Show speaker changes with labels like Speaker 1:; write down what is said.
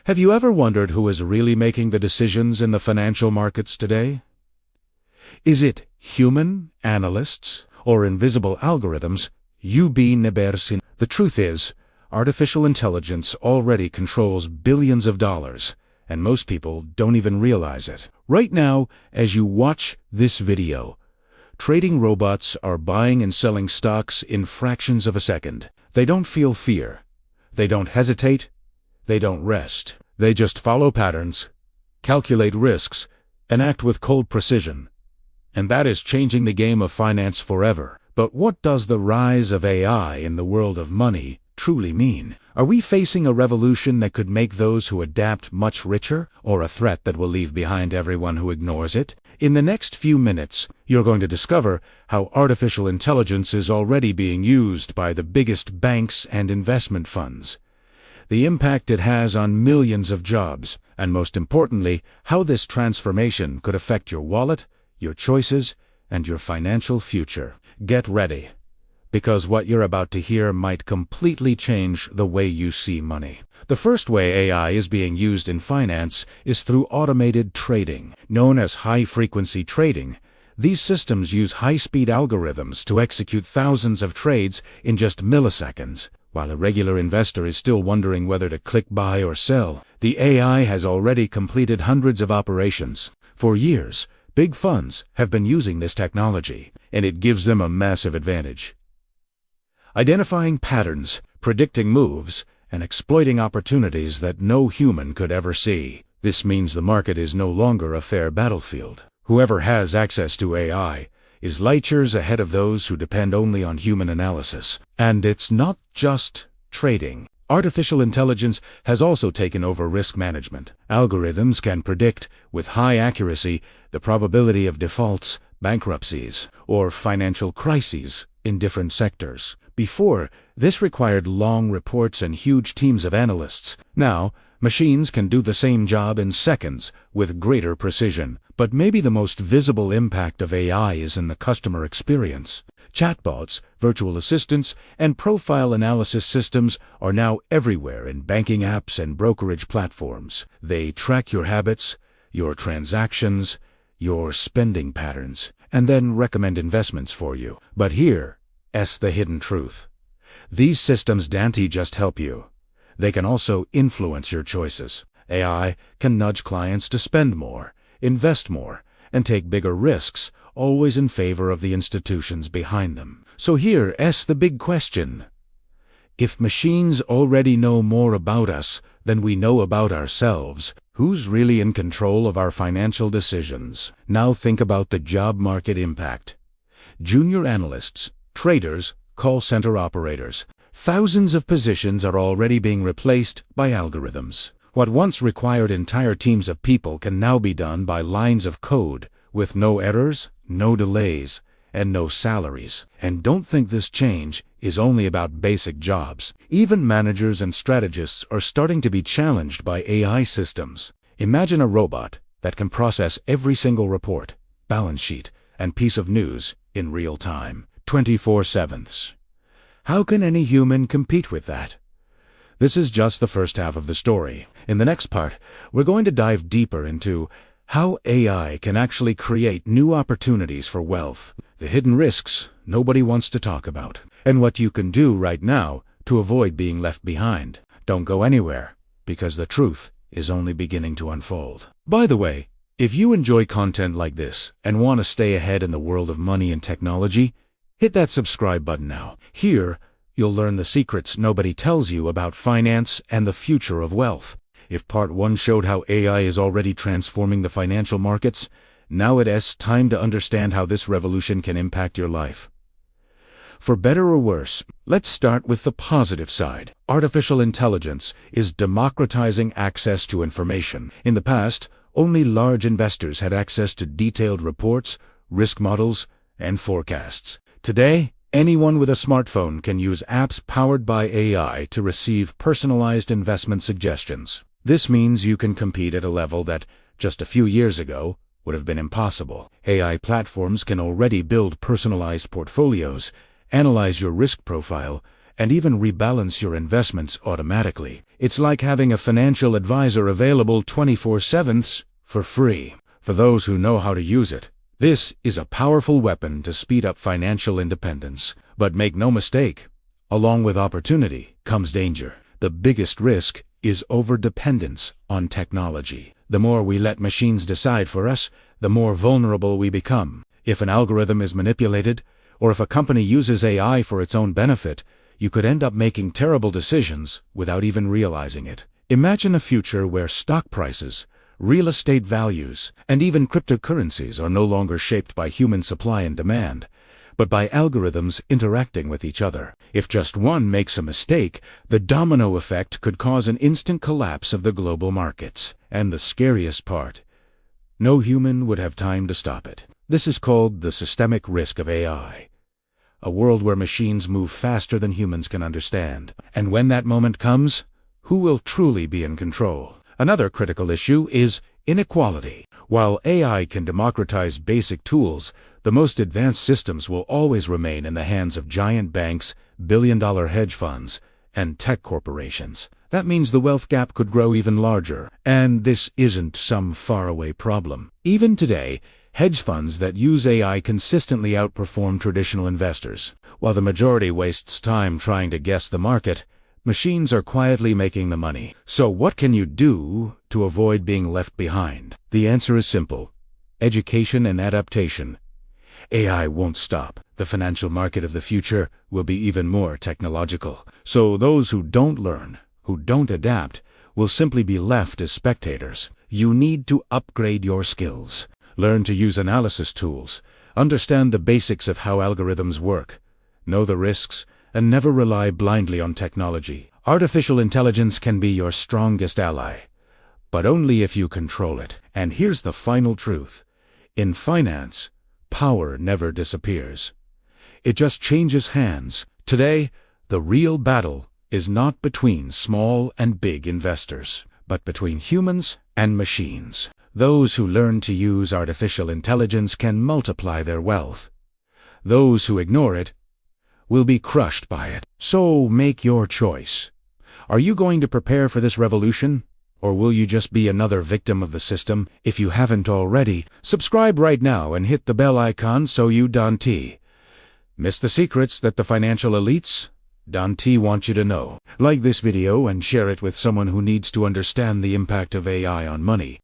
Speaker 1: Have you ever wondered who is really making the decisions in the financial markets today? Is it human analysts or invisible algorithms? The truth is, artificial intelligence already controls billions of dollars, and most people don't even realize it. Right now, as you watch this video, trading robots are buying and selling stocks in fractions of a second. They don't feel fear. They don't hesitate. They don't rest. They just follow patterns, calculate risks, and act with cold precision. And that is changing the game of finance forever. But what does the rise of AI in the world of money truly mean? Are we facing a revolution that could make those who adapt much richer, or a threat that will leave behind everyone who ignores it? In the next few minutes, you're going to discover how artificial intelligence is already being used by the biggest banks and investment funds, the impact it has on millions of jobs, and most importantly, how this transformation could affect your wallet, your choices, and your financial future. Get ready, because what you're about to hear might completely change the way you see money. The first way AI is being used in finance is through automated trading. Known as high-frequency trading, these systems use high-speed algorithms to execute thousands of trades in just milliseconds. While a regular investor is still wondering whether to click buy or sell, the AI has already completed hundreds of operations. For years, big funds have been using this technology, and it gives them a massive advantage. Identifying patterns, predicting moves, and exploiting opportunities that no human could ever see. This means the market is no longer a fair battlefield. Whoever has access to AI is light years ahead of those who depend only on human analysis. And it's not just trading. Artificial intelligence has also taken over risk management. Algorithms can predict, with high accuracy, the probability of defaults, bankruptcies, or financial crises in different sectors. Before, this required long reports and huge teams of analysts. Now, machines can do the same job in seconds with greater precision. But maybe the most visible impact of AI is in the customer experience. Chatbots, virtual assistants, and profile analysis systems are now everywhere in banking apps and brokerage platforms. They track your habits, your transactions, your spending patterns, and then recommend investments for you. But here's the hidden truth. These systems don't just help you. They can also influence your choices. AI can nudge clients to spend more, invest more, and take bigger risks, always in favor of the institutions behind them. So here's the big question. If machines already know more about us than we know about ourselves, who's really in control of our financial decisions? Now think about the job market impact. Junior analysts, traders, call center operators. Thousands of positions are already being replaced by algorithms. What once required entire teams of people can now be done by lines of code, with no errors, no delays, and no salaries. And don't think this change is only about basic jobs. Even managers and strategists are starting to be challenged by AI systems. Imagine a robot that can process every single report, balance sheet, and piece of news in real time, 24/7. How can any human compete with that? This is just the first half of the story. In the next part, we're going to dive deeper into how AI can actually create new opportunities for wealth, the hidden risks nobody wants to talk about, and what you can do right now to avoid being left behind. Don't go anywhere, because the truth is only beginning to unfold. By the way, if you enjoy content like this and want to stay ahead in the world of money and technology, hit that subscribe button now. Here, you'll learn the secrets nobody tells you about finance and the future of wealth. If part 1 showed how AI is already transforming the financial markets, now it's time to understand how this revolution can impact your life. For better or worse, let's start with the positive side. Artificial intelligence is democratizing access to information. In the past, only large investors had access to detailed reports, risk models, and forecasts. Today, anyone with a smartphone can use apps powered by AI to receive personalized investment suggestions. This means you can compete at a level that, just a few years ago, would have been impossible. AI platforms can already build personalized portfolios, analyze your risk profile, and even rebalance your investments automatically. It's like having a financial advisor available 24/7 for free. For those who know how to use it, this is a powerful weapon to speed up financial independence. But make no mistake, along with opportunity comes danger. The biggest risk is overdependence on technology. The more we let machines decide for us, the more vulnerable we become. If an algorithm is manipulated, or if a company uses AI for its own benefit, you could end up making terrible decisions without even realizing it. Imagine a future where stock prices, real estate values, and even cryptocurrencies are no longer shaped by human supply and demand, but by algorithms interacting with each other. If just one makes a mistake, the domino effect could cause an instant collapse of the global markets. And the scariest part, no human would have time to stop it. This is called the systemic risk of AI. A world where machines move faster than humans can understand. And when that moment comes, who will truly be in control? Another critical issue is inequality. While AI can democratize basic tools, the most advanced systems will always remain in the hands of giant banks, billion-dollar hedge funds, and tech corporations. That means the wealth gap could grow even larger. And this isn't some faraway problem. Even today, hedge funds that use AI consistently outperform traditional investors. While the majority wastes time trying to guess the market, machines are quietly making the money. So what can you do to avoid being left behind? The answer is simple: education and adaptation. AI won't stop. The financial market of the future will be even more technological. So those who don't learn, who don't adapt, will simply be left as spectators. You need to upgrade your skills. Learn to use analysis tools. Understand the basics of how algorithms work. Know the risks, and never rely blindly on technology. Artificial intelligence can be your strongest ally, but only if you control it. And here's the final truth. In finance, power never disappears. It just changes hands. Today, the real battle is not between small and big investors, but between humans and machines. Those who learn to use artificial intelligence can multiply their wealth. Those who ignore it will be crushed by it. So make your choice. Are you going to prepare for this revolution? Or will you just be another victim of the system? If you haven't already, subscribe right now and hit the bell icon so you don't miss the secrets that the financial elites don't want you to know. Like this video and share it with someone who needs to understand the impact of AI on money.